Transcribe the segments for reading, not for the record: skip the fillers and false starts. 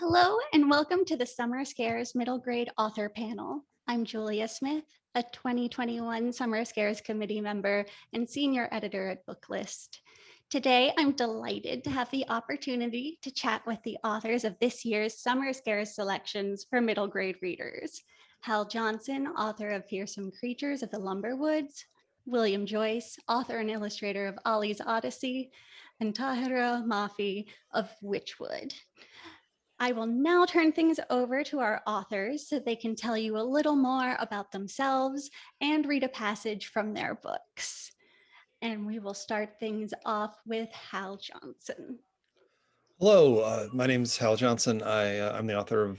Hello and welcome to the Summer Scares Middle Grade Author Panel. I'm Julia Smith, a 2021 Summer Scares Committee member and Senior Editor at Booklist. Today, I'm delighted to have the opportunity to chat with the authors of this year's Summer Scares selections for middle grade readers. Hal Johnson, author of Fearsome Creatures of the Lumberwoods, William Joyce, author and illustrator of Ollie's Odyssey, and Tahira Mafi of Witchwood. I will now turn things over to our authors so they can tell you a little more about themselves and read a passage from their books. And we will start things off with Hal Johnson. Hello, my name is Hal Johnson. I'm the author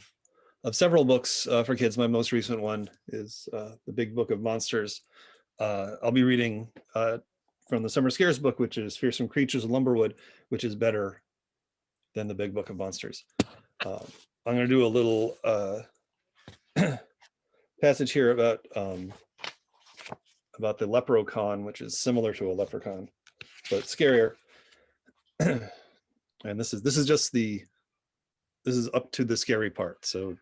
of several books for kids. My most recent one is The Big Book of Monsters. I'll be reading from the Summer Scares book, which is Fearsome Creatures of Lumberwood, which is better than The Big Book of Monsters. I'm going to do a little passage here about the leprechaun, which is similar to a leprechaun, but scarier. And this is just this is up to the scary part, so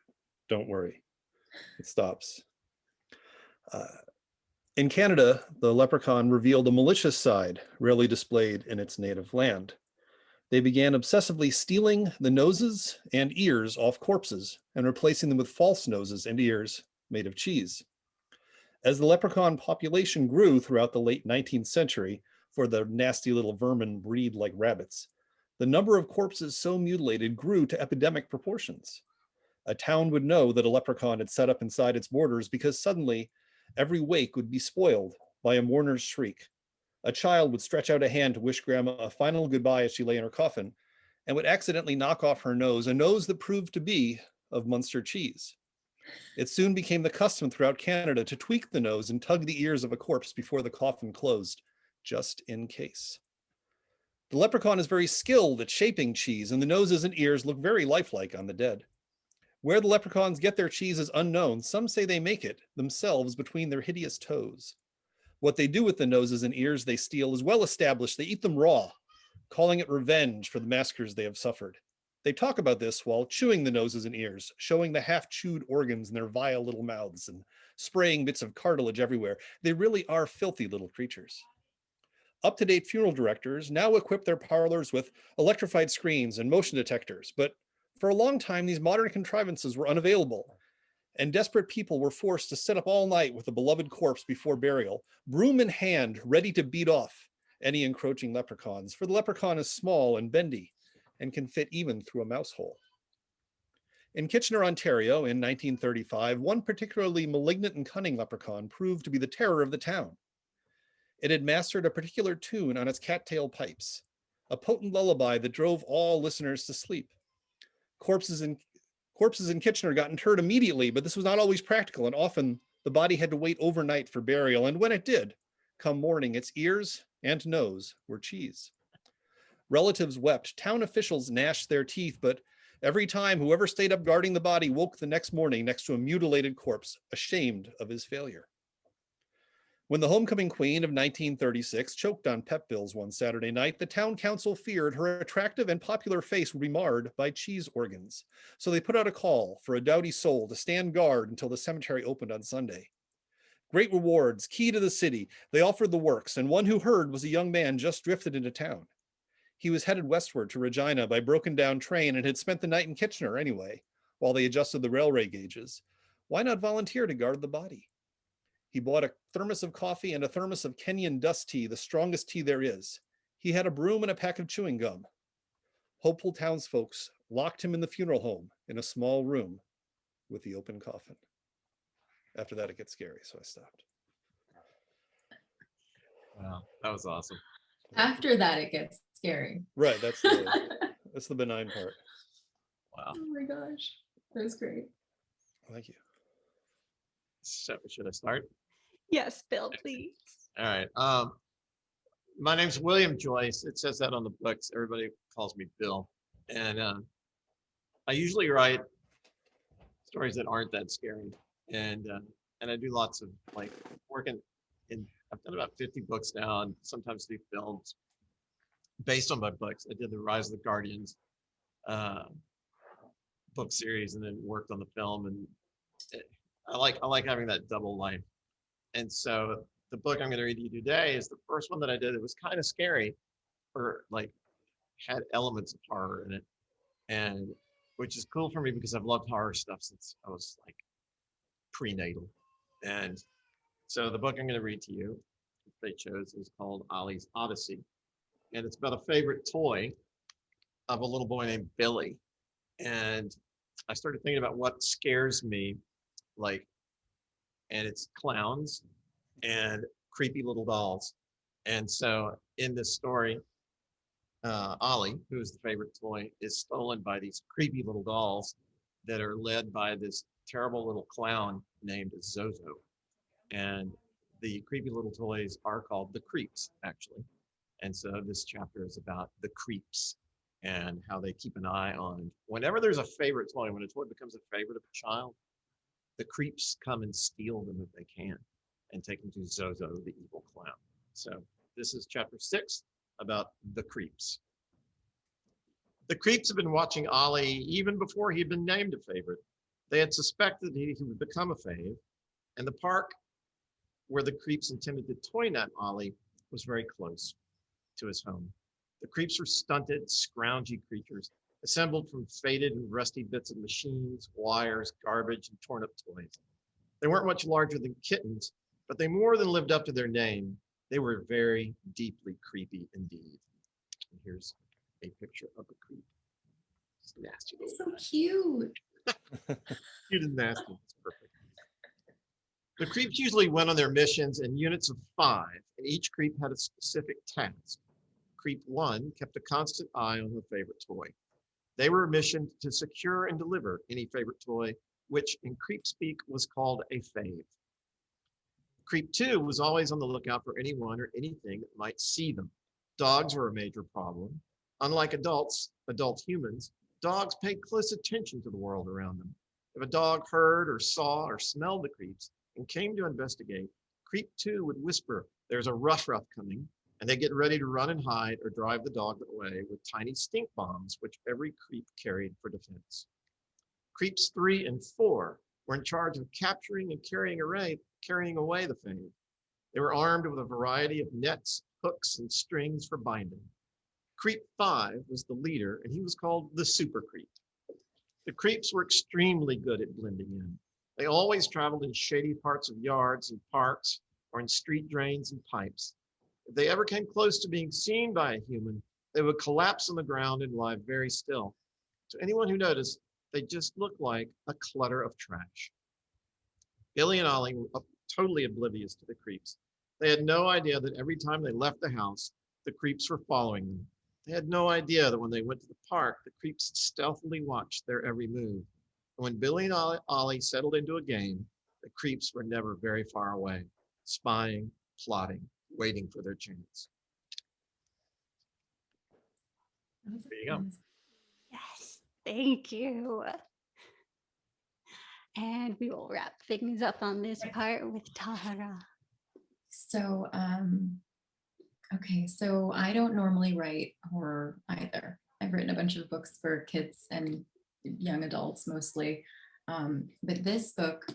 don't worry, it stops. In Canada, the leprechaun revealed a malicious side rarely displayed in its native land. They began obsessively stealing the noses and ears off corpses and replacing them with false noses and ears made of cheese. As the leprechaun population grew throughout the late 19th century, for the nasty little vermin breed like rabbits, the number of corpses so mutilated grew to epidemic proportions. A town would know that a leprechaun had set up inside its borders because suddenly every wake would be spoiled by a mourner's shriek. A child would stretch out a hand to wish grandma a final goodbye as she lay in her coffin and would accidentally knock off her nose, a nose that proved to be of Munster cheese. It soon became the custom throughout Canada to tweak the nose and tug the ears of a corpse before the coffin closed, just in case. The leprechaun is very skilled at shaping cheese, and the noses and ears look very lifelike on the dead. Where the leprechauns get their cheese is unknown. Some say they make it themselves between their hideous toes. What they do with the noses and ears they steal is well established. They eat them raw, calling it revenge for the massacres they have suffered. They talk about this while chewing the noses and ears, showing the half-chewed organs in their vile little mouths and spraying bits of cartilage everywhere. They really are filthy little creatures. Up-to-date funeral directors now equip their parlors with electrified screens and motion detectors, but for a long time, these modern contrivances were unavailable, and desperate people were forced to sit up all night with a beloved corpse before burial, broom in hand, ready to beat off any encroaching leprechauns, for the leprechaun is small and bendy and can fit even through a mouse hole. In Kitchener, Ontario, in 1935, one particularly malignant and cunning leprechaun proved to be the terror of the town. It had mastered a particular tune on its cattail pipes, a potent lullaby that drove all listeners to sleep. Corpses in Kitchener got interred immediately, but this was not always practical, and often the body had to wait overnight for burial, and when it did, come morning, its ears and nose were cheese. Relatives wept, town officials gnashed their teeth, but every time whoever stayed up guarding the body woke the next morning next to a mutilated corpse, ashamed of his failure. When the homecoming queen of 1936 choked on pep bills one Saturday night, the town council feared her attractive and popular face would be marred by cheese organs. So they put out a call for a doughty soul to stand guard until the cemetery opened on Sunday. Great rewards, key to the city, they offered the works, and one who heard was a young man just drifted into town. He was headed westward to Regina by broken down train and had spent the night in Kitchener anyway, while they adjusted the railway gauges. Why not volunteer to guard the body? He bought a thermos of coffee and a thermos of Kenyan dust tea, the strongest tea there is. He had a broom and a pack of chewing gum. Hopeful townsfolk locked him in the funeral home in a small room with the open coffin. After that, it gets scary, so I stopped. Wow, that was awesome. After that, it gets scary. Right, that's the benign part. Wow. Oh my gosh, that was great. Thank you. So, should I start? Yes, Bill, please. All right. My name's William Joyce. It says that on the books. Everybody calls me Bill. And I usually write stories that aren't that scary. And I do lots of like working I've done about 50 books now, and sometimes do films based on my books. I did The Rise of the Guardians, book series and then worked on the film, and I like having that double life. And so the book I'm going to read to you today is the first one that I did. It was kind of scary, or like had elements of horror in it, and which is cool for me because I've loved horror stuff since I was like prenatal. And so the book I'm going to read to you, they chose, is called Ollie's Odyssey, and it's about a favorite toy of a little boy named Billy. And I started thinking about what scares me, like, and it's clowns and creepy little dolls. And so in this story, Ollie, who is the favorite toy, is stolen by these creepy little dolls that are led by this terrible little clown named Zozo. And the creepy little toys are called the Creeps, actually. And so this chapter is about the Creeps and how they keep an eye on, whenever there's a favorite toy, when a toy becomes a favorite of a child, the Creeps come and steal them if they can and take them to Zozo, the evil clown. So this is chapter 6 about the Creeps. The Creeps have been watching Ollie even before he had been named a favorite. They had suspected he would become a fave, and the park where the Creeps intended to toy net Ollie was very close to his home. The Creeps were stunted, scroungy creatures, assembled from faded and rusty bits of machines, wires, garbage, and torn up toys. They weren't much larger than kittens, but they more than lived up to their name. They were very deeply creepy indeed. And here's a picture of a creep. It's nasty. It's so cute. Cute and nasty. It's perfect. The Creeps usually went on their missions in units of 5, and each creep had a specific task. Creep 1 kept a constant eye on her favorite toy. They were missioned to secure and deliver any favorite toy, which in creep speak was called a fave. Creep 2 was always on the lookout for anyone or anything that might see them. Dogs were a major problem. Unlike adult humans, dogs paid close attention to the world around them. If a dog heard or saw or smelled the Creeps and came to investigate, Creep 2 would whisper, "There's a rough coming," and they get ready to run and hide or drive the dog away with tiny stink bombs, which every creep carried for defense. Creeps 3 and 4 were in charge of capturing and carrying away the fave. They were armed with a variety of nets, hooks, and strings for binding. Creep 5 was the leader, and he was called the Super Creep. The Creeps were extremely good at blending in. They always traveled in shady parts of yards and parks, or in street drains and pipes. If they ever came close to being seen by a human, they would collapse on the ground and lie very still. To anyone who noticed, they just looked like a clutter of trash. Billy and Ollie were totally oblivious to the Creeps. They had no idea that every time they left the house, the Creeps were following them. They had no idea that when they went to the park, the Creeps stealthily watched their every move. And when Billy and Ollie settled into a game, the Creeps were never very far away, spying, plotting, waiting for their chance. There you go. Yes, thank you. And we will wrap things up on this part with Tara. So, okay, so I don't normally write horror either. I've written a bunch of books for kids and young adults mostly. But this book,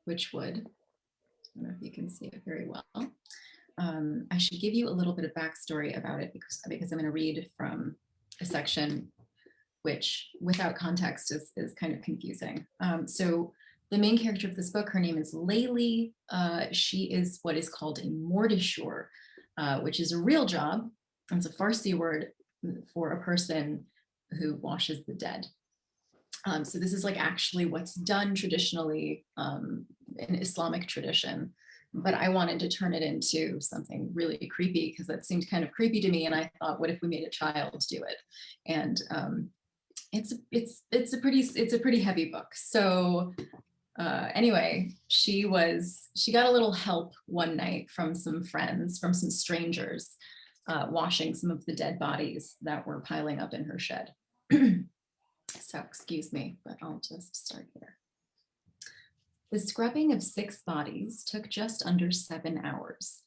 Witchwood, I don't know if you can see it very well. I should give you a little bit of backstory about it because I'm going to read from a section which without context is kind of confusing. So the main character of this book, her name is Laylee. She is what is called a mortishur, which is a real job. It's a Farsi word for a person who washes the dead. So this is like actually what's done traditionally in Islamic tradition. But I wanted to turn it into something really creepy because that seemed kind of creepy to me. And I thought, what if we made a child do it? And it's a pretty heavy book. So anyway, she got a little help one night from some friends, from some strangers, washing some of the dead bodies that were piling up in her shed. So excuse me, but I'll just start here. The scrubbing of 6 bodies took just under 7 hours.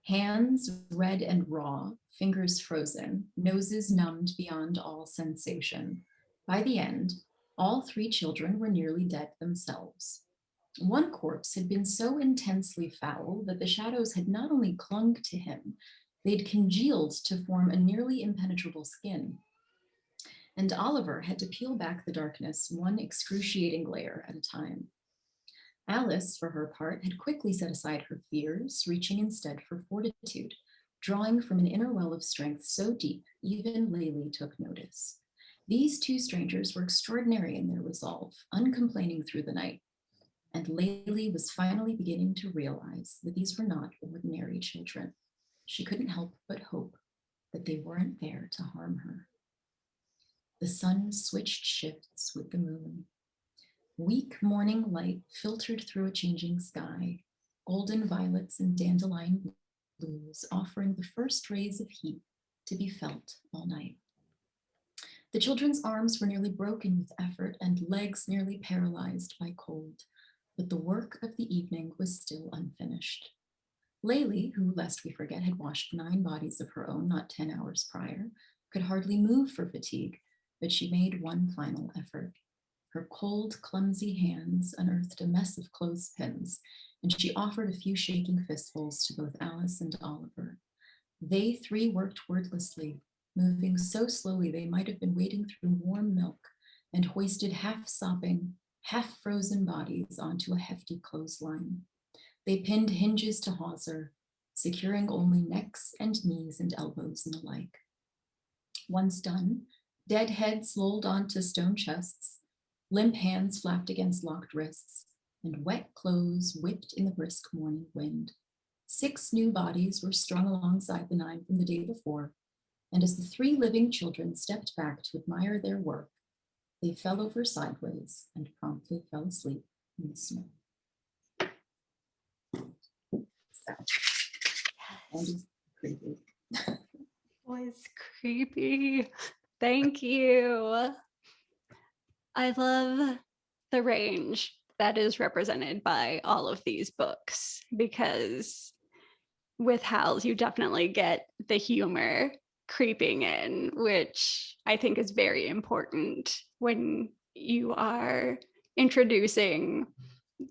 Hands red and raw, fingers frozen, noses numbed beyond all sensation. By the end, All 3 children were nearly dead themselves. One corpse had been so intensely foul that the shadows had not only clung to him, they'd congealed to form a nearly impenetrable skin. And Oliver had to peel back the darkness one excruciating layer at a time. Alice, for her part, had quickly set aside her fears, reaching instead for fortitude, drawing from an inner well of strength so deep, even Laylee took notice. These 2 strangers were extraordinary in their resolve, uncomplaining through the night. And Laylee was finally beginning to realize that these were not ordinary children. She couldn't help but hope that they weren't there to harm her. The sun switched shifts with the moon. Weak morning light filtered through a changing sky, golden violets and dandelion blues offering the first rays of heat to be felt all night. The children's arms were nearly broken with effort and legs nearly paralyzed by cold, but the work of the evening was still unfinished. Laylee, who, lest we forget, had washed 9 bodies of her own not 10 hours prior, could hardly move for fatigue, but she made one final effort. Her cold, clumsy hands unearthed a mess of clothespins, and she offered a few shaking fistfuls to both Alice and Oliver. They 3 worked wordlessly, moving so slowly they might have been wading through warm milk, and hoisted half-sopping, half-frozen bodies onto a hefty clothesline. They pinned hinges to hawser, securing only necks and knees and elbows and the like. Once done, dead heads lolled onto stone chests, limp hands flapped against locked wrists, and wet clothes whipped in the brisk morning wind. 6 new bodies were strung alongside the 9 from the day before, and as the 3 living children stepped back to admire their work, they fell over sideways and promptly fell asleep in the snow. So, that is creepy. Was creepy. Thank you. I love the range that is represented by all of these books, because with Hal's, you definitely get the humor creeping in, which I think is very important when you are introducing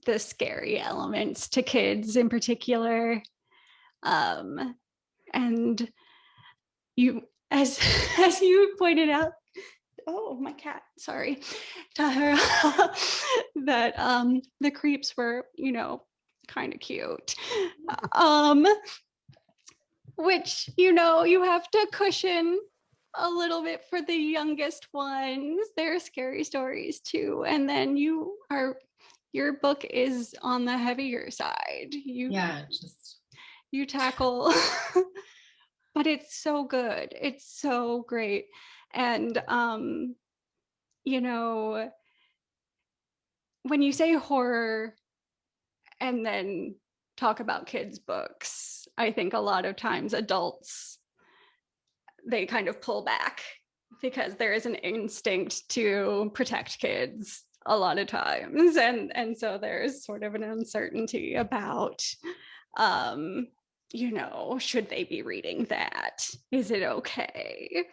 the scary elements to kids in particular. And you, as you pointed out, oh, my cat, sorry, Tahara, that the creeps were, kind of cute. Which, you have to cushion a little bit for the youngest ones. They're scary stories too. And then your book is on the heavier side. You tackle, but it's so good. It's so great. And, when you say horror and then talk about kids' books, I think a lot of times adults, they kind of pull back because there is an instinct to protect kids a lot of times. And so there's sort of an uncertainty about, should they be reading that? Is it okay?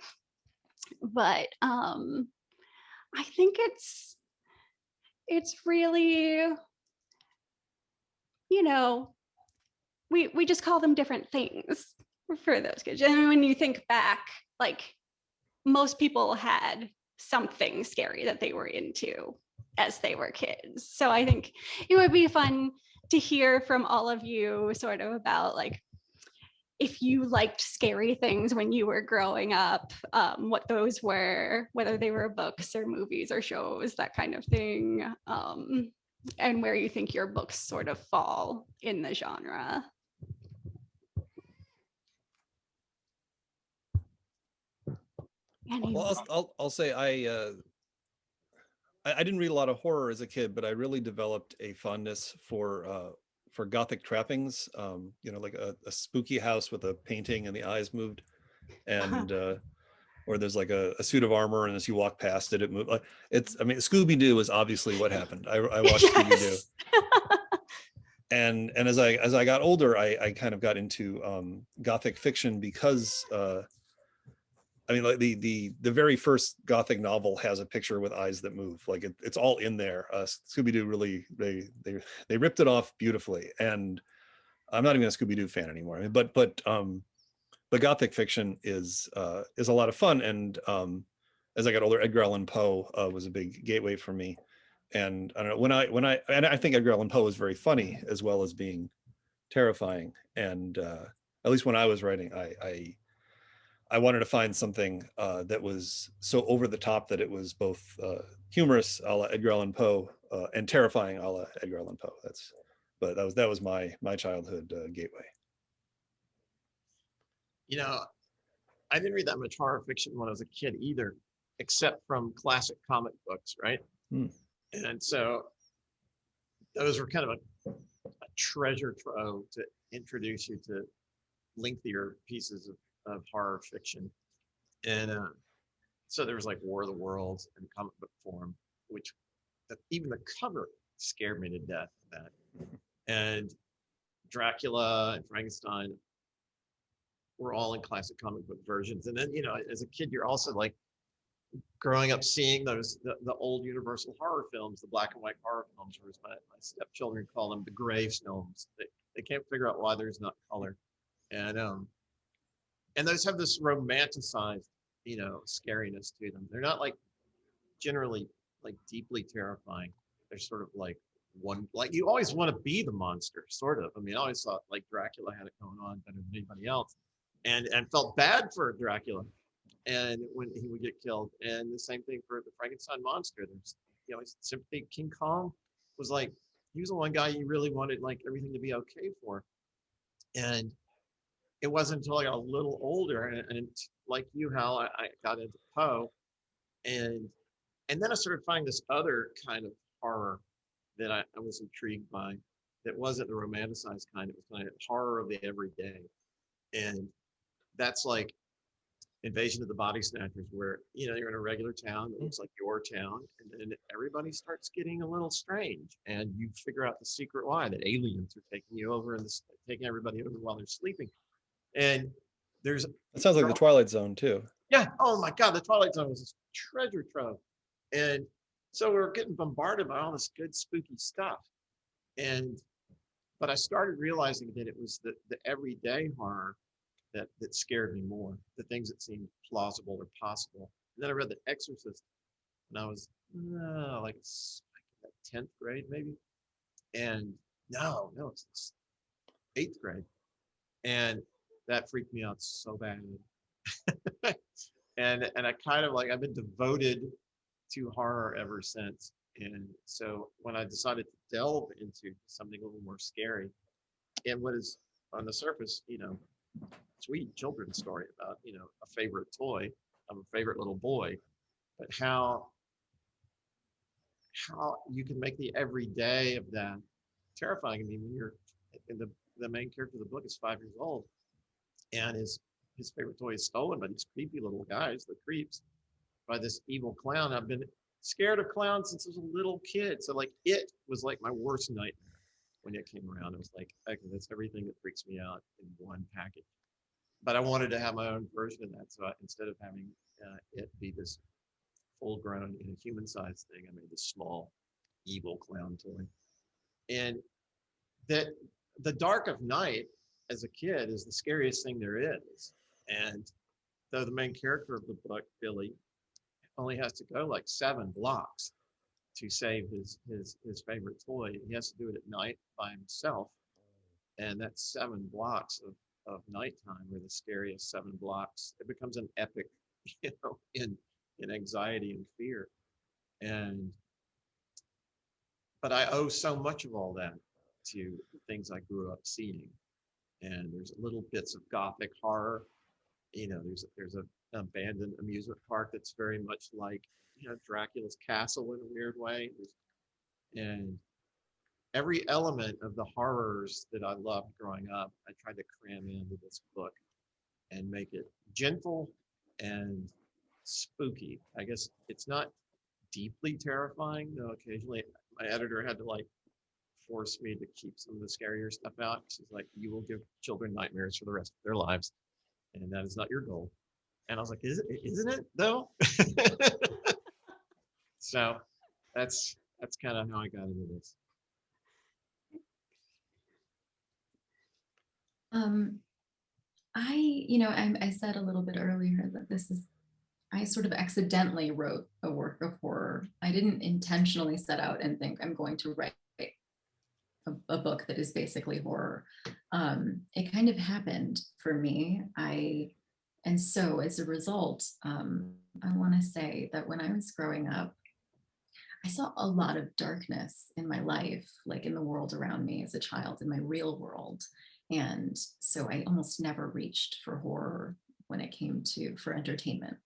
But I think it's really, we just call them different things for those kids. And when you think back, like, most people had something scary that they were into as they were kids. So I think it would be fun to hear from all of you sort of about, like, if you liked scary things when you were growing up, what those were, whether they were books or movies or shows, that kind of thing, and where you think your books sort of fall in the genre. Well, I'll say I didn't read a lot of horror as a kid, but I really developed a fondness for Gothic trappings. Like a spooky house with a painting and the eyes moved, and or there's like a suit of armor, and as you walk past it, it moved. Scooby-Doo is obviously what happened. I watched yes. Scooby-Doo. And as I got older, I kind of got into Gothic fiction because I mean, like the very first Gothic novel has a picture with eyes that move. Like it's all in there. Scooby-Doo really they ripped it off beautifully. And I'm not even a Scooby-Doo fan anymore. I mean, but Gothic fiction is a lot of fun. And as I got older, Edgar Allan Poe was a big gateway for me. And I don't know, and I think Edgar Allan Poe is very funny as well as being terrifying. And at least when I was writing, I wanted to find something that was so over the top that it was both humorous, a la Edgar Allan Poe, and terrifying, a la Edgar Allan Poe. But that was my childhood gateway. You know, I didn't read that much horror fiction when I was a kid either, except from classic comic books, right? Hmm. And so those were kind of a treasure trove to introduce you to lengthier pieces of horror fiction. And so there was like War of the Worlds in comic book form, which even the cover scared me to death of that. And Dracula and Frankenstein were all in classic comic book versions. And then, you know, as a kid, you're also like growing up seeing those the old Universal horror films, the black and white horror films, or as my stepchildren call them, the gray films. They can't figure out why there's not color. And those have this romanticized, you know, scariness to them. They're not like generally like deeply terrifying. They're sort of like like you always want to be the monster, sort of. I mean, I always thought like Dracula had it going on better than anybody else, and felt bad for Dracula, and when he would get killed. And the same thing for the Frankenstein monster. There's, you know, sympathy. King Kong was like, he was the one guy you really wanted like everything to be okay for, and it wasn't until I got a little older and like you, Hal, I got into Poe, and then I started finding this other kind of horror that I was intrigued by, that wasn't the romanticized kind. It was kind of horror of the everyday. And that's like Invasion of the Body Snatchers, where, you know, you're in a regular town that looks like your town, and then everybody starts getting a little strange, and you figure out the secret why, that aliens are taking you over and taking everybody over while they're sleeping. And there's It sounds like the Twilight Zone too. Yeah. Oh my God, the Twilight Zone was this treasure trove. And so we were getting bombarded by all this good spooky stuff. But I started realizing that it was the everyday horror that scared me more, the things that seemed plausible or possible. And then I read The Exorcist when I was like 10th grade maybe. And no, it's 8th grade. And that freaked me out so bad. and I kind of like, I've been devoted to horror ever since. And so when I decided to delve into something a little more scary, and what is on the surface, you know, sweet children's story about, you know, a favorite toy of a favorite little boy, but how you can make the everyday of that terrifying. I mean, when you're in the main character of the book is 5 years old, and his favorite toy is stolen by these creepy little guys, the creeps, by this evil clown. I've been scared of clowns since I was a little kid. So like, it was like my worst nightmare when it came around. It was like, okay, that's everything that freaks me out in one package. But I wanted to have my own version of that. So instead of having it be this full-grown, you know, human-sized thing, I made this small evil clown toy. And that the dark of night as a kid is the scariest thing there is. And though the main character of the book, Billy, only has to go like 7 blocks to save his favorite toy, he has to do it at night by himself. And that's 7 blocks of nighttime are the scariest 7 blocks. It becomes an epic, you know, in anxiety and fear. But I owe so much of all that to the things I grew up seeing. And there's little bits of Gothic horror. You know, there's an abandoned amusement park that's very much like, you know, Dracula's castle in a weird way. And every element of the horrors that I loved growing up, I tried to cram into this book and make it gentle and spooky. I guess it's not deeply terrifying, though occasionally my editor had to like force me to keep some of the scarier stuff out. She's like, you will give children nightmares for the rest of their lives, and that is not your goal. And I was like, isn't it though? So that's kind of how I got into this. I said a little bit earlier that I sort of accidentally wrote a work of horror. I didn't intentionally set out and think I'm going to write a book that is basically horror. It kind of happened for me. And so as a result, I want to say that when I was growing up, I saw a lot of darkness in my life, like in the world around me as a child, in my real world. And so I almost never reached for horror when it came for entertainment.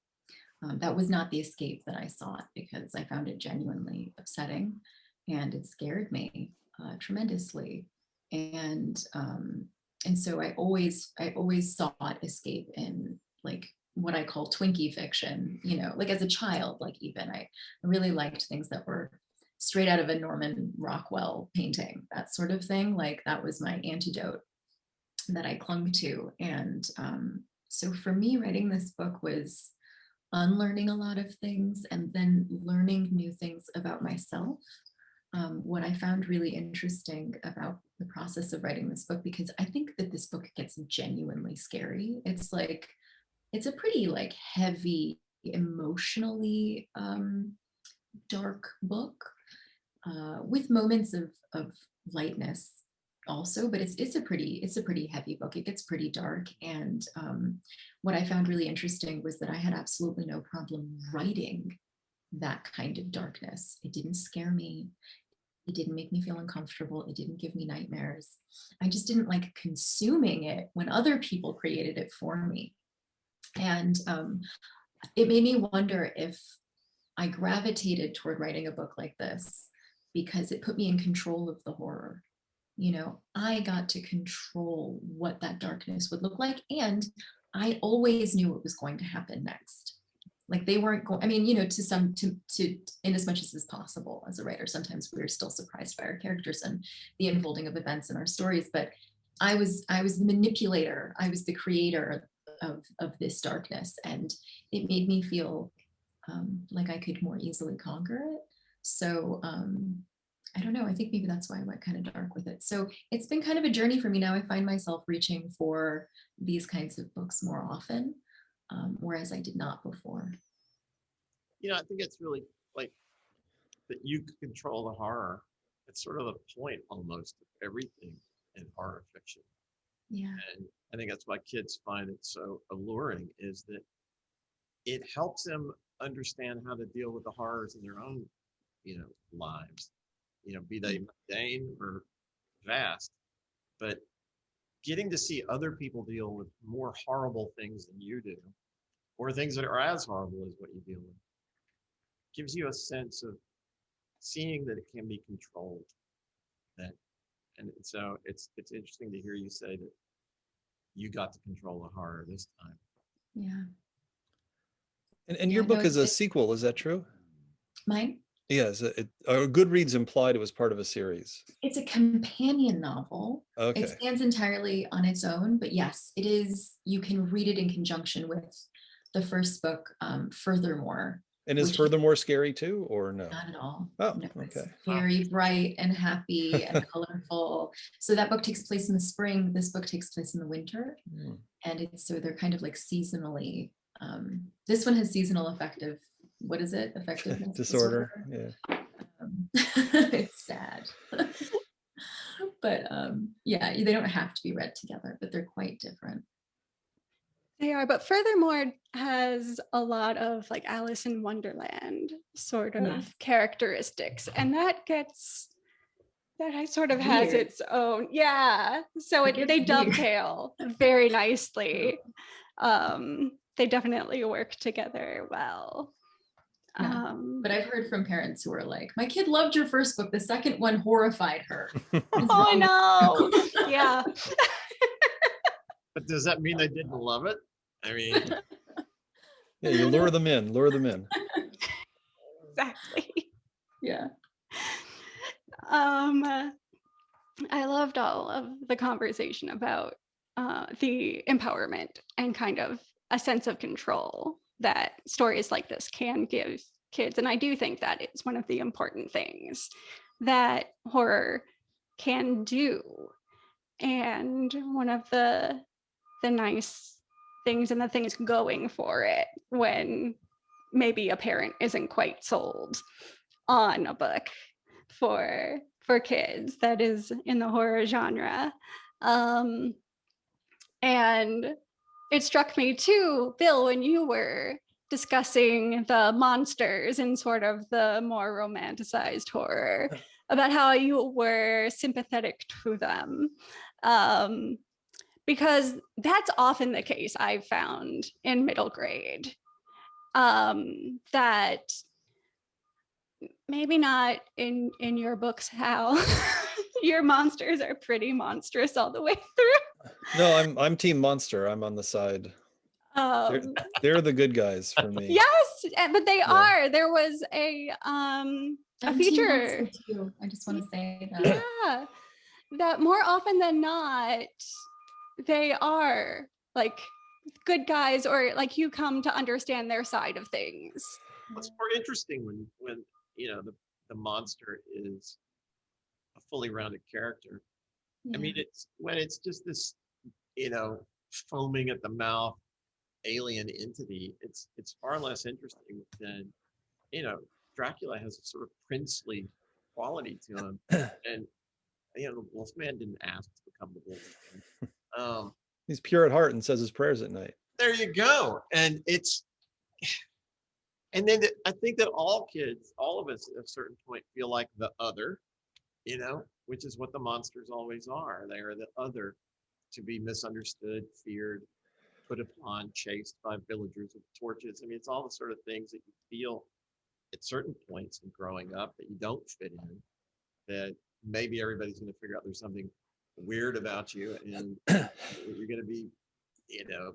That was not the escape that I sought because I found it genuinely upsetting and it scared me tremendously. And so I always sought escape in like what I call Twinkie fiction, like as a child, like even I really liked things that were straight out of a Norman Rockwell painting, that sort of thing. Like that was my antidote that I clung to. And so for me, writing this book was unlearning a lot of things and then learning new things about myself. What I found really interesting about the process of writing this book, because I think that this book gets genuinely scary. It's a pretty like heavy, emotionally dark book with moments of lightness also, but it's a pretty heavy book. It gets pretty dark. And what I found really interesting was that I had absolutely no problem writing that kind of darkness. It didn't scare me. It didn't make me feel uncomfortable. It didn't give me nightmares. I just didn't like consuming it when other people created it for me. And it made me wonder if I gravitated toward writing a book like this because it put me in control of the horror. I got to control what that darkness would look like. And I always knew what was going to happen next. Like they weren't going, I mean, to in as much as is possible as a writer, sometimes we're still surprised by our characters and the unfolding of events in our stories. But I was the manipulator. I was the creator of this darkness. And it made me feel like I could more easily conquer it. So I don't know. I think maybe that's why I went kind of dark with it. So it's been kind of a journey for me now. I find myself reaching for these kinds of books more often, whereas I did not before. I think it's really like that you can control the horror. It's sort of the point almost of everything in horror fiction. Yeah. And I think that's why kids find it so alluring, is that it helps them understand how to deal with the horrors in their own, lives. Be they mundane or vast, but getting to see other people deal with more horrible things than you do, or things that are as horrible as what you deal with, gives you a sense of seeing that it can be controlled. And so it's interesting to hear you say that you got to control the horror this time. Yeah. And your book is a sequel, is that true? Mine? Yes, Goodreads implied it was part of a series. It's a companion novel. Okay. It stands entirely on its own, but yes, it is. You can read it in conjunction with the first book, Furthermore. And is Furthermore scary too, or no? Not at all. Oh, no, okay. It's very bright and happy and colorful. So that book takes place in the spring. This book takes place in the winter. And so they're kind of like seasonally. This one has seasonal effectiveness disorder. Yeah. It's sad. But yeah, they don't have to be read together, but they're quite different. They are, but Furthermore has a lot of like Alice in Wonderland sort of characteristics, and that sort of has its own, so they dovetail very nicely. They definitely work together well. But I've heard from parents who are like, my kid loved your first book, the second one horrified her. Oh no. Yeah. But does that mean they didn't love it? I mean, yeah, you lure them in. Exactly. Yeah. I loved all of the conversation about the empowerment and kind of a sense of control that stories like this can give kids. And I do think that is one of the important things that horror can do. And one of the nice things and the things going for it when maybe a parent isn't quite sold on a book for kids that is in the horror genre. And it struck me too, Bill, when you were discussing the monsters in sort of the more romanticized horror, about how you were sympathetic to them. Because that's often the case I've found in middle grade. That maybe not in your books, Hal. Your monsters are pretty monstrous all the way through. No, I'm Team Monster. I'm on the side. They're the good guys for me. Yes, but they are. There was a feature. Too. I just want to say that. Yeah, that more often than not, they are like good guys, or like you come to understand their side of things. It's more interesting when the monster is a fully rounded character. Yeah. I mean, it's when it's just this, foaming at the mouth alien entity. It's far less interesting than, Dracula has a sort of princely quality to him, and the Wolfman didn't ask to become the Wolfman. He's pure at heart and says his prayers at night. There you go, and then I think that all kids, all of us at a certain point feel like the other, which is what the monsters always are. They are the other, to be misunderstood, feared, put upon, chased by villagers with torches. I mean, it's all the sort of things that you feel at certain points in growing up that you don't fit in, that maybe everybody's going to figure out there's something weird about you and you're going to be,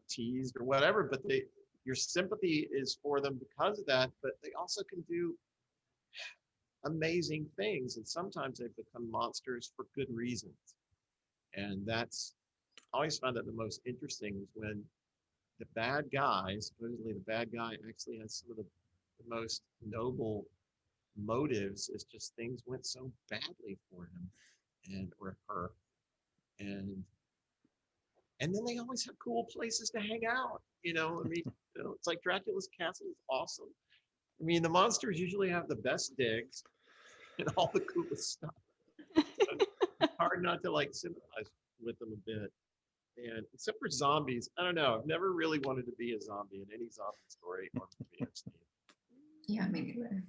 teased or whatever, but your sympathy is for them because of that, but they also can do amazing things, and sometimes they've become monsters for good reasons. And that's, I always found that the most interesting is when the bad guy, supposedly the bad guy, actually has some of the most noble motives. It's just things went so badly for him or her, and then they always have cool places to hang out. It's like Dracula's castle is awesome. I mean, the monsters usually have the best digs and all the coolest stuff. It's hard not to sympathize with them a bit. And except for zombies, I don't know. I've never really wanted to be a zombie in any zombie story or movie I've seen. Yeah, me neither.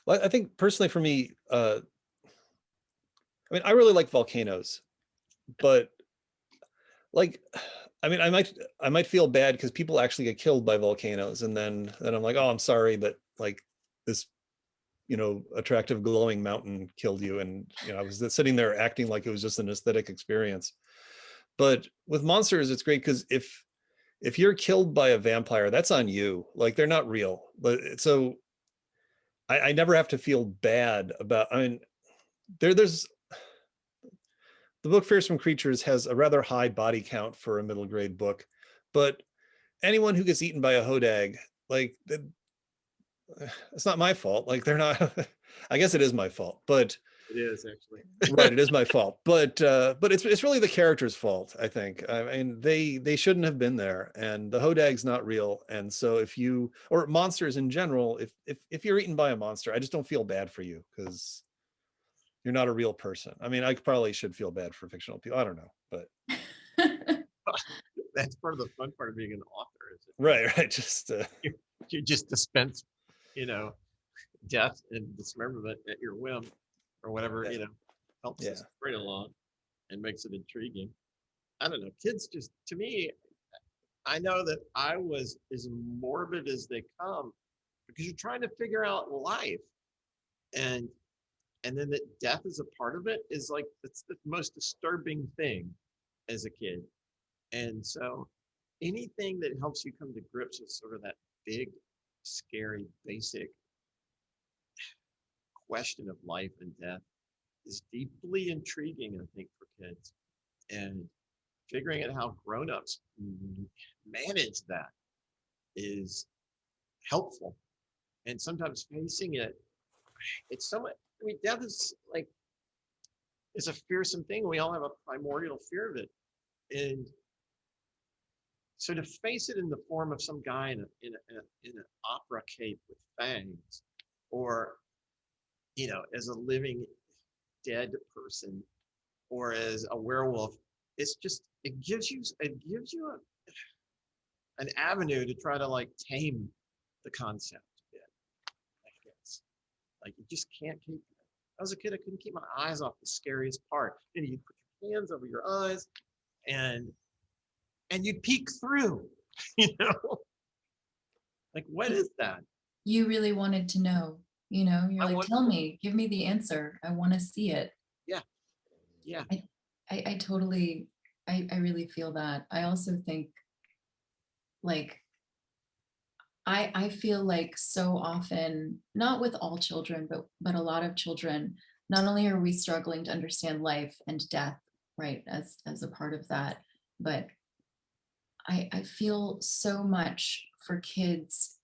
Well, I think personally for me, I mean, I really like volcanoes, but I might feel bad because people actually get killed by volcanoes, and then I'm like, oh, I'm sorry that this, attractive glowing mountain killed you, and I was sitting there acting like it was just an aesthetic experience. But with monsters, it's great because if you're killed by a vampire, that's on you. They're not real, but so I never have to feel bad about. I mean, there's. The book Fearsome Creatures has a rather high body count for a middle grade book, but anyone who gets eaten by a hodag, it's not my fault. They're not. I guess it is my fault, but it is actually right. It is my fault, but it's really the character's fault. I think. I mean, they shouldn't have been there, and the hodag's not real. And so or monsters in general, if you're eaten by a monster, I just don't feel bad for you because you're not a real person. I mean, I probably should feel bad for fictional people. I don't know, but that's part of the fun part of being an author, is it? Right. Just you just dispense, death and dismemberment at your whim, or whatever, helps the story along and makes it intriguing. I don't know. Kids just, to me, I know that I was as morbid as they come because you're trying to figure out life, and then that death is a part of it is it's the most disturbing thing as a kid. And so anything that helps you come to grips with sort of that big, scary, basic question of life and death is deeply intriguing, I think, for kids. And figuring out how grown-ups manage that is helpful. And sometimes facing it, it's so much, I mean, death is like, it's a fearsome thing. We all have a primordial fear of it. And so to face it in the form of some guy in an opera cape with fangs, or, you know, as a living dead person, or as a werewolf, it's just, it gives you an avenue to try to like tame the concept a bit, I guess. Like you just can't keep, as a kid, I couldn't keep my eyes off the scariest part. And you put your hands over your eyes and you'd peek through, you know? Like, what is that? You really wanted to know, you know, you're like, tell me, give me the answer. I want to see it. Yeah. Yeah. I totally, I really feel that. I also think like, I feel like so often, not with all children, but a lot of children, not only are we struggling to understand life and death, right, as a part of that, but I feel so much for kids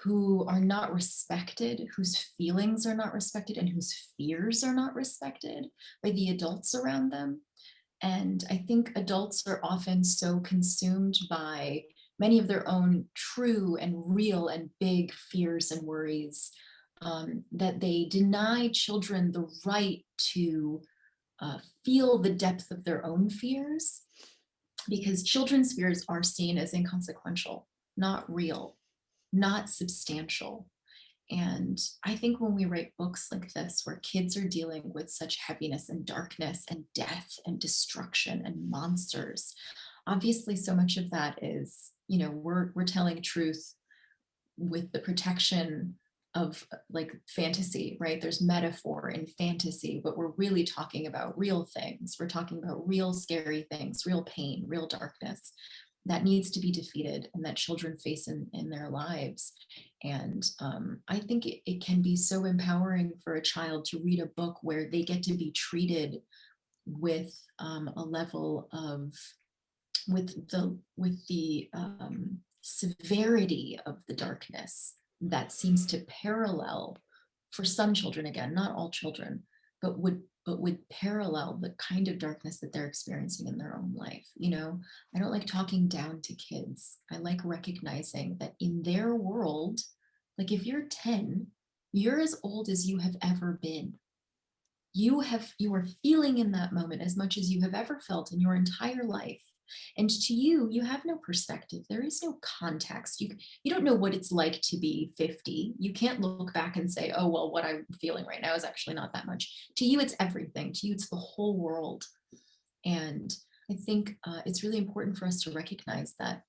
who are not respected, whose feelings are not respected, and whose fears are not respected by the adults around them. And I think adults are often so consumed by many of their own true and real and big fears and worries that they deny children the right to feel the depth of their own fears, because children's fears are seen as inconsequential, not real, not substantial. And I think when we write books like this, where kids are dealing with such heaviness and darkness and death and destruction and monsters, obviously so much of that is, you know, we're telling truth with the protection of like fantasy, right? There's metaphor in fantasy, but we're really talking about real things. We're talking about real scary things, real pain, real darkness that needs to be defeated and that children face in their lives. And I think it can be so empowering for a child to read a book where they get to be treated with a level of, with the severity of the darkness that seems to parallel, for some children, again, not all children, but would parallel the kind of darkness that they're experiencing in their own life. You know, I don't like talking down to kids. I like recognizing that in their world, like if you're 10, you're as old as you have ever been. You are feeling in that moment as much as you have ever felt in your entire life. And to you, you have no perspective. There is no context. You don't know what it's like to be 50. You can't look back and say, oh, well, what I'm feeling right now is actually not that much. To you, it's everything. To you, it's the whole world. And I think it's really important for us to recognize that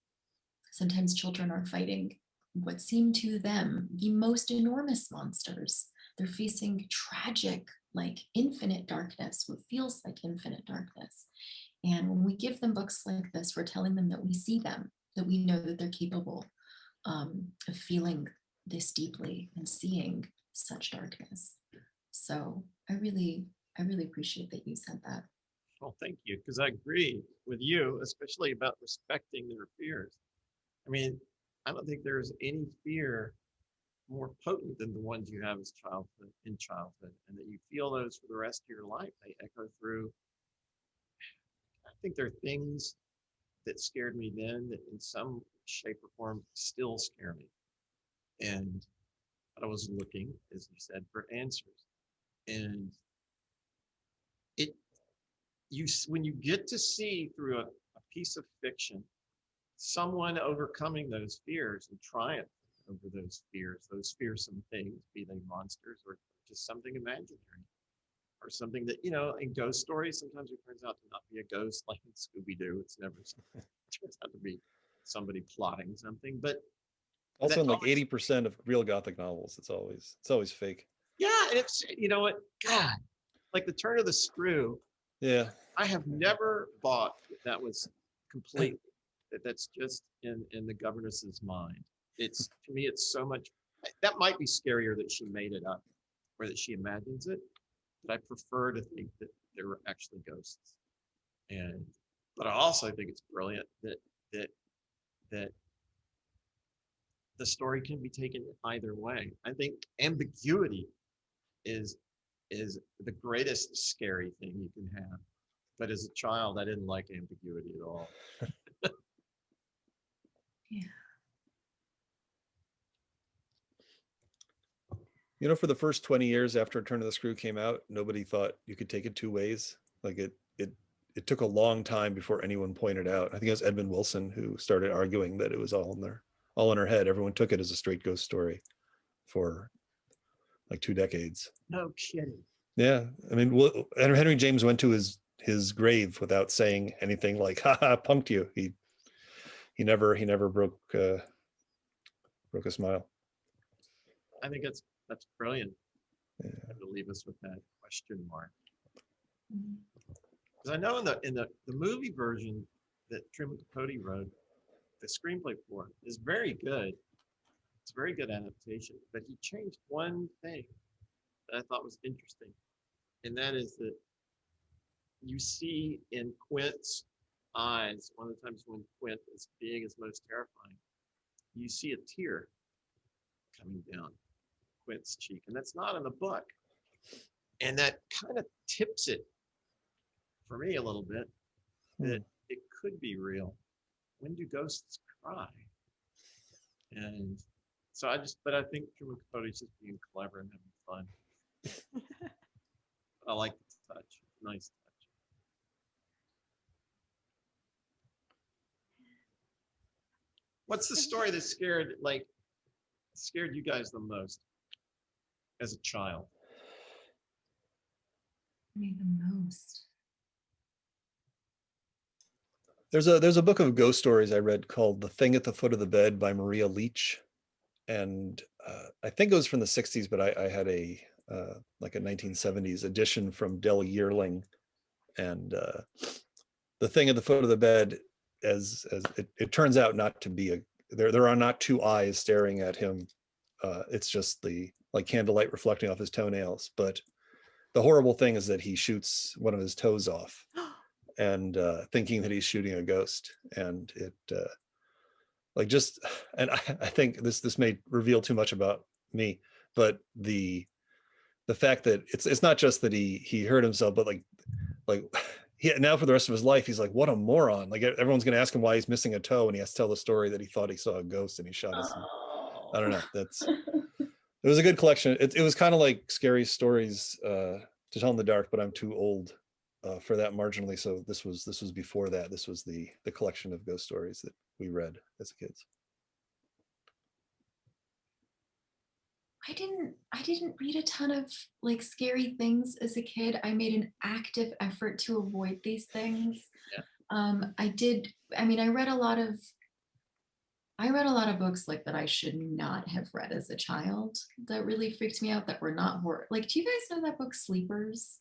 sometimes children are fighting what seem to them the most enormous monsters. They're facing tragic, like infinite darkness, what feels like infinite darkness. And when we give them books like this, we're telling them that we see them, that we know that they're capable of feeling this deeply and seeing such darkness. So I really appreciate that you said that. Well, thank you, because I agree with you, especially about respecting their fears. I mean, I don't think there's any fear more potent than the ones you have as in childhood, and that you feel those for the rest of your life. They echo through. I think there are things that scared me then that in some shape or form still scare me. And I was looking, as you said, for answers. And when you get to see through a piece of fiction, someone overcoming those fears and triumphing over those fearsome things, be they monsters or just something imaginary, or something that, you know, in ghost stories, sometimes it turns out to not be a ghost, like in Scooby-Doo. It's never something. It turns out to be somebody plotting something. But also in like 80% of real Gothic novels, it's always fake. Yeah, and it's, you know what, God, like the turn of the screw. Yeah. I have never bought that was completely, that's just in the governess's mind. It's, to me, it's so much, that might be scarier that she made it up or that she imagines it, but I prefer to think that there were actually ghosts. And but I also think it's brilliant that that the story can be taken either way. I think ambiguity is the greatest scary thing you can have. But as a child, I didn't like ambiguity at all. Yeah. You know, for the first 20 years after Return of the Screw came out, nobody thought you could take it two ways. Like it took a long time before anyone pointed out. I think it was Edmund Wilson who started arguing that it was all in her head. Everyone took it as a straight ghost story for like 2 decades. No kidding. Yeah, I mean, Henry James went to his grave without saying anything like "ha ha, punked you." He never broke a smile. I think that's brilliant. Yeah. To leave us with that question mark. Because I know in the movie version that Truman Capote wrote, the screenplay for it is very good. It's a very good adaptation, but he changed one thing that I thought was interesting, and that is that you see in Quint's eyes, one of the times when Quint is being his most terrifying, you see a tear coming down Quint's cheek, and that's not in the book. And that kind of tips it for me a little bit that it could be real. When do ghosts cry? And so but I think Truman Capote's just being clever and having fun. I like the touch. Nice touch. What's the story that scared you guys the most as a child? Me the most. There's a book of ghost stories I read called The Thing at the Foot of the Bed by Maria Leach. And I think it was from the 60s, but I had like a 1970s edition from Del Yearling. And The Thing at the Foot of the Bed, as it turns out not to be there are not two eyes staring at him. It's just the like candlelight reflecting off his toenails. But the horrible thing is that he shoots one of his toes off and thinking that he's shooting a ghost. And it and I think this may reveal too much about me, but the fact that it's not just that he hurt himself, but like now for the rest of his life, he's like, what a moron. Like everyone's going to ask him why he's missing a toe, and he has to tell the story that he thought he saw a ghost and he shot his. I don't know. It was a good collection. It was kind of like scary stories to tell in the dark, but I'm too old for that marginally. So this was before that. This was the collection of ghost stories that we read as kids. I didn't read a ton of like scary things as a kid. I made an active effort to avoid these things. Yeah. I read a lot of books like that I should not have read as a child that really freaked me out, that were not horror. Like, do you guys know that book Sleepers?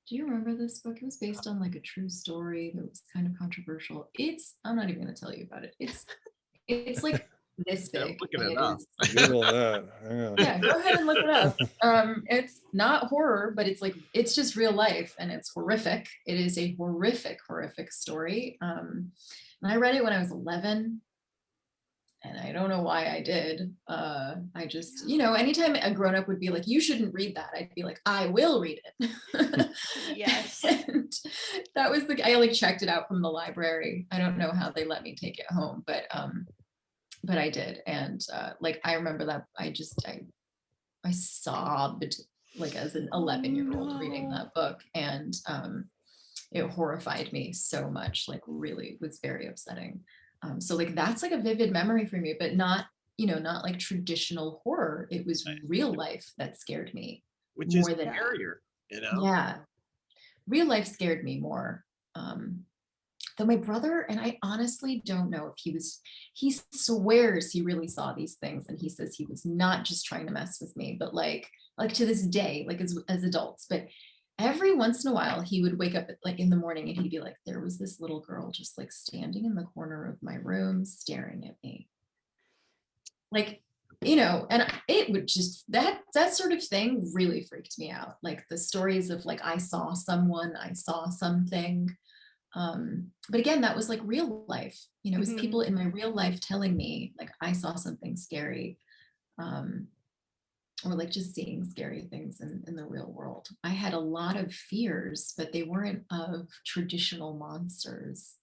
Do you remember this book? It was based on like a true story that was kind of controversial. I'm not even going to tell you about it. It's like this big. Looking it up. Google that. Yeah, go ahead and look it up. It's not horror, but it's just real life, and it's horrific. It is a horrific story. And I read it when I was 11. And I don't know why I did. I just, anytime a grown-up would be like, you shouldn't read that, I'd be like, I will read it. Yes. And that was I like checked it out from the library. I don't know how they let me take it home, but I did. And I remember that I sobbed like as an 11-year-old reading that book. And it horrified me so much, like really was very upsetting. So like that's like a vivid memory for me, but not like traditional horror. It was real life that scared me, which is scarier, Yeah, real life scared me more. Though my brother, and I honestly don't know if he swears he really saw these things, and he says he was not just trying to mess with me, but like to this day, like as adults, but every once in a while he would wake up like in the morning and he'd be like, there was this little girl just like standing in the corner of my room staring at me. Like, and it would just, that sort of thing really freaked me out. Like the stories of like, I saw someone, I saw something. But again, that was like real life, you know, it was Mhm. people in my real life telling me like I saw something scary, or like just seeing scary things in the real world. I had a lot of fears, but they weren't of traditional monsters.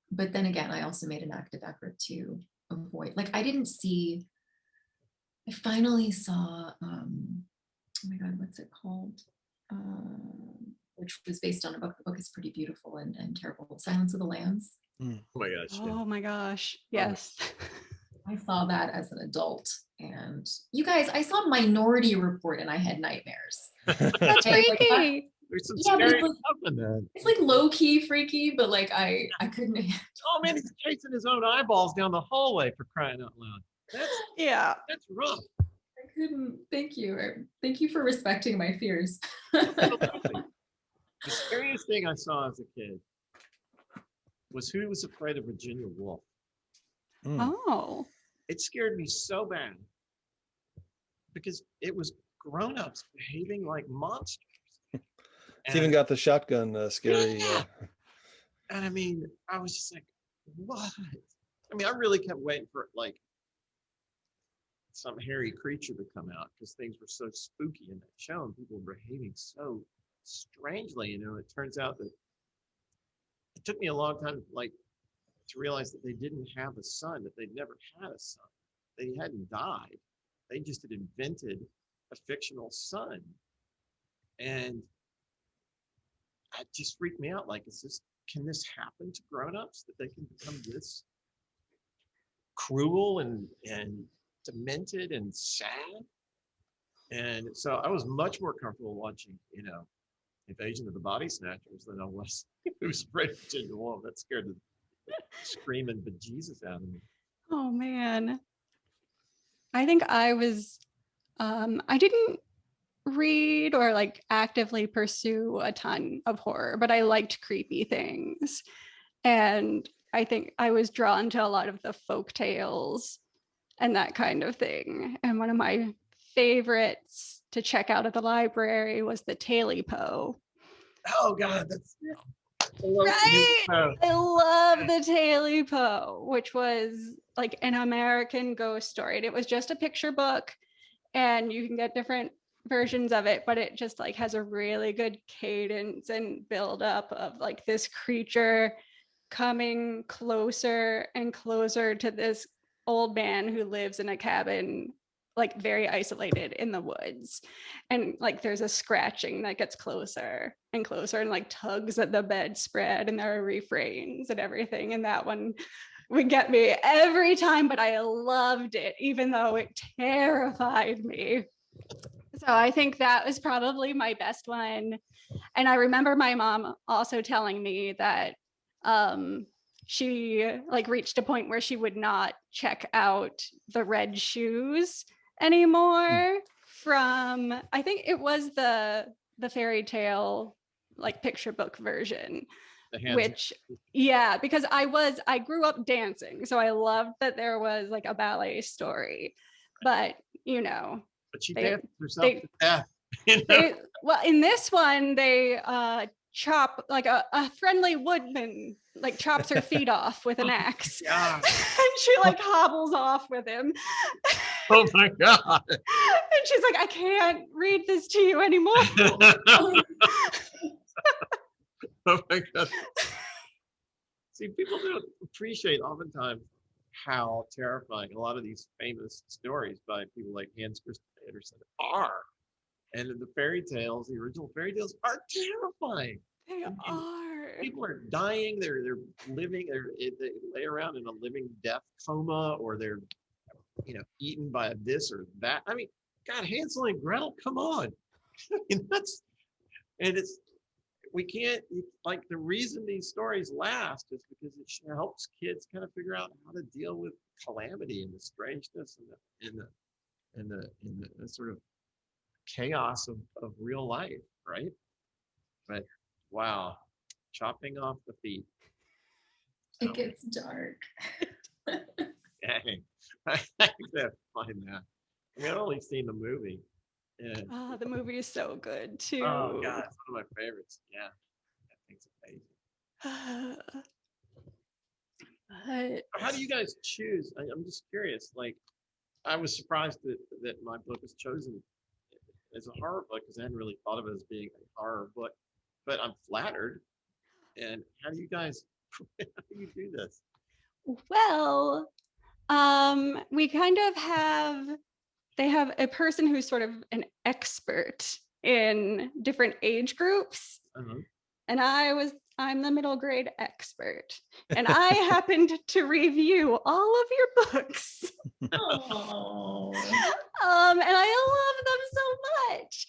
But then again, I also made an active effort to avoid, like I finally saw, oh my God, what's it called? Which was based on a book. The book is pretty beautiful and terrible. Silence of the Lambs. Oh my gosh. Yeah. Oh my gosh. Love it. Yes. I saw that as an adult. And you guys, I saw Minority Report and I had nightmares. That's And, like, freaky. There's some yeah, but scary it's like, stuff in that. it's like low key freaky, but like I couldn't. Oh man, he's chasing his own eyeballs down the hallway for crying out loud. Yeah. That's rough. I couldn't. Thank you. Thank you for respecting my fears. Absolutely. The scariest thing I saw as a kid was Who Was Afraid of Virginia Woolf. Oh. It scared me so bad because it was grown-ups behaving like monsters. It's even got the shotgun scary. Yeah. And I mean, I was just like, what? I mean, I really kept waiting for like some hairy creature to come out because things were so spooky in that show and people were behaving so strangely. You know, it turns out that it took me a long time like to realize that they didn't have a son, that they'd never had a son. They hadn't died. They just had invented a fictional son. And it just freaked me out. Like, can this happen to grown-ups, that they can become this cruel and demented and sad? And so I was much more comfortable watching, you know, Invasion of the Body Snatchers than I was Who Was Afraid of Virginia Woolf. That scared the screaming bejesus out of me. Oh man. I think I didn't read or like actively pursue a ton of horror, but I liked creepy things. And I think I was drawn to a lot of the folk tales and that kind of thing. And one of my favorites to check out at the library was the Taily Poe. Oh God, that's Right. I love the Taily Poe, which was like an American ghost story. And it was just a picture book, and you can get different versions of it, but it just like has a really good cadence and build up of like this creature coming closer and closer to this old man who lives in a cabin like very isolated in the woods, and like there's a scratching that gets closer and closer and like tugs at the bedspread, and there are refrains and everything, and that one would get me every time, but I loved it even though it terrified me. So I think that was probably my best one. And I remember my mom also telling me that she like reached a point where she would not check out the Red Shoes anymore from, I think it was the fairy tale like picture book version, which yeah, because I grew up dancing, so I loved that there was like a ballet story, but you know, but she danced herself to death. You know? Well, in this one, they chop like a friendly woodman like chops her feet off with an axe. And she like hobbles off with him. Oh my God. And she's like, I can't read this to you anymore. Oh my God. See, people don't appreciate oftentimes how terrifying a lot of these famous stories by people like Hans Christian Andersen are. And the fairy tales, the original fairy tales, are terrifying. They are. People are dying. They're living. They lay around in a living death coma, or they're, you know, eaten by this or that. I mean, God, Hansel and Gretel, come on. I mean, we can't, like, the reason these stories last is because it helps kids kind of figure out how to deal with calamity and the strangeness and the sort of chaos of real life, right? But wow, chopping off the feet. It gets dark. Dang. I have to find that. I mean, I've only seen the movie. Yeah. Oh, the movie is so good too. Oh God, it's one of my favorites. Yeah. thing's amazing. How do you guys choose? I'm just curious. Like, I was surprised that my book was chosen as a horror book because I hadn't really thought of it as being a horror book. But I'm flattered. And how do you guys? How do you do this? Well, we kind of they have a person who's sort of an expert in different age groups. Uh-huh. And I'm the middle grade expert. And I happened to review all of your books. Oh. And I love them so much.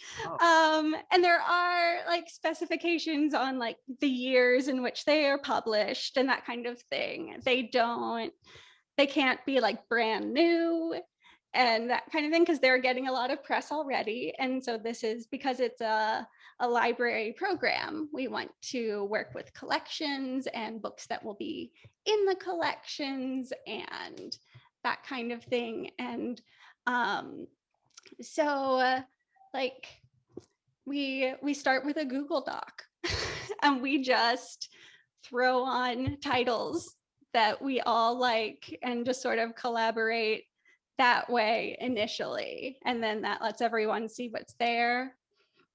And there are like specifications on like the years in which they are published and that kind of thing. They can't be like brand new and that kind of thing because they're getting a lot of press already. And so this is because it's a library program. We want to work with collections and books that will be in the collections and that kind of thing. And so like we start with a Google Doc and we just throw on titles that we all like and just sort of collaborate that way initially. And then that lets everyone see what's there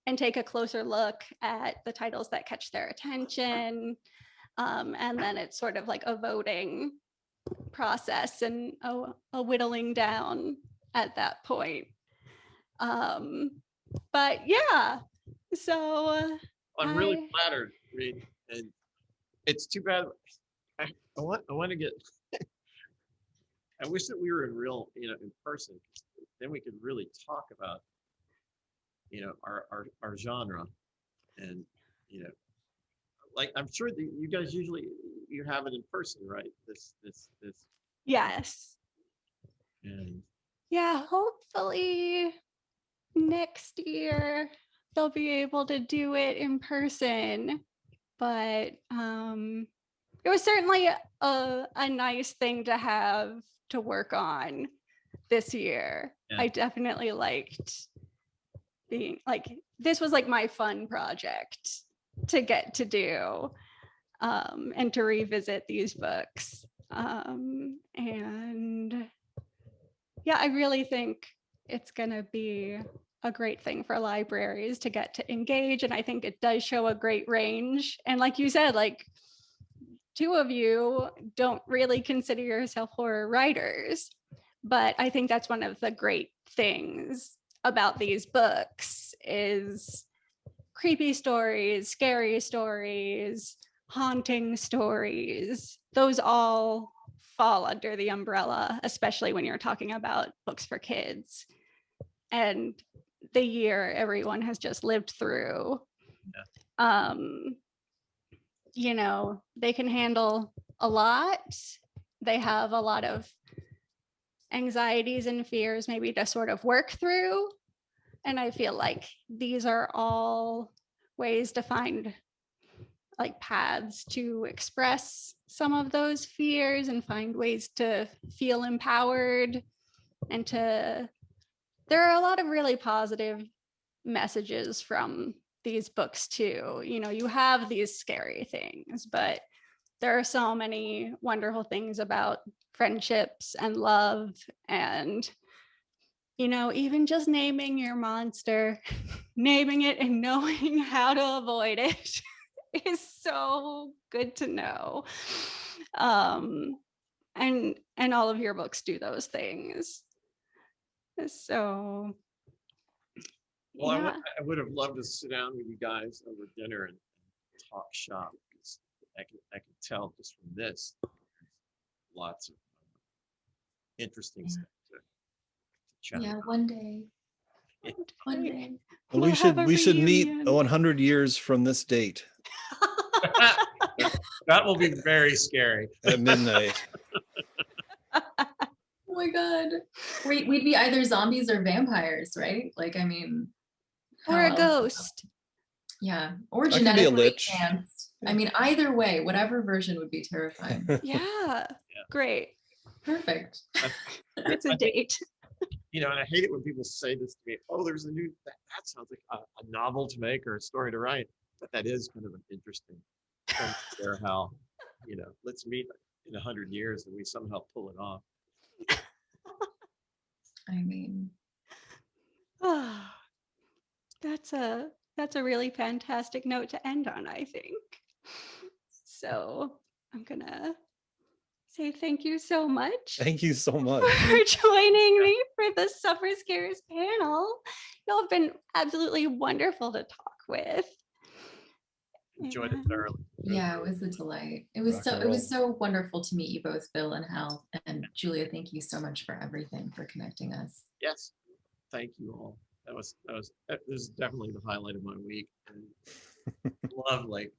and take a closer look at the titles that catch their attention. And then it's sort of like a voting process and a whittling down at that point. But yeah, so I'm really flattered, Reed, and it's too bad. I want to get. I wish that we were in person. Then we could really talk about, our genre, and like I'm sure that you guys usually you have it in person, right? This. yes. And Yeah, hopefully next year they'll be able to do it in person. But it was certainly a nice thing to have to work on this year. Yeah. I definitely liked being like, this was like my fun project to get to do and to revisit these books. And yeah, I really think it's gonna be a great thing for libraries to get to engage. And I think it does show a great range. And like you said, like two of you don't really consider yourself horror writers, but I think that's one of the great things about these books is creepy stories, scary stories, haunting stories. Those all fall under the umbrella, especially when you're talking about books for kids. And the year everyone has just lived through. Yeah. They can handle a lot. They have a lot of anxieties and fears maybe to sort of work through. And I feel like these are all ways to find like paths to express some of those fears and find ways to feel empowered and there are a lot of really positive messages from these books too. You have these scary things, but there are so many wonderful things about friendships and love and even just naming your monster, naming it and knowing how to avoid it is so good to know. And all of your books do those things. So well, yeah. I would have loved to sit down with you guys over dinner and talk shop. Because I can tell just from this, lots of interesting stuff to chat Yeah, about. one day. One day. Well, we should meet 100 years from this date That will be very scary. at midnight. Oh my God. We'd be either zombies or vampires, right? Like, I mean. Or a how else? ghost. Yeah. Or I could be a genetically lich. enhanced. I mean, either way, whatever version would be terrifying. Yeah. Great. Perfect. It's a date. And I hate it when people say this to me. Oh, there's a new, that sounds like a novel to make or a story to write. But that is kind of an interesting thing there, how, let's meet in 100 years and we somehow pull it off. I mean, That's a really fantastic note to end on, I think. So I'm gonna say thank you so much Thank you so much. for joining me for the Summer Scares panel. Y'all have been absolutely wonderful to talk with. Enjoyed it And- thoroughly. yeah, it was a delight. It was Rock so and it was roll. so wonderful to meet you both, Bill and Hal. And Julia, thank you so much for everything, for connecting us. Yes. Thank you all. This is definitely the highlight of my week. And love like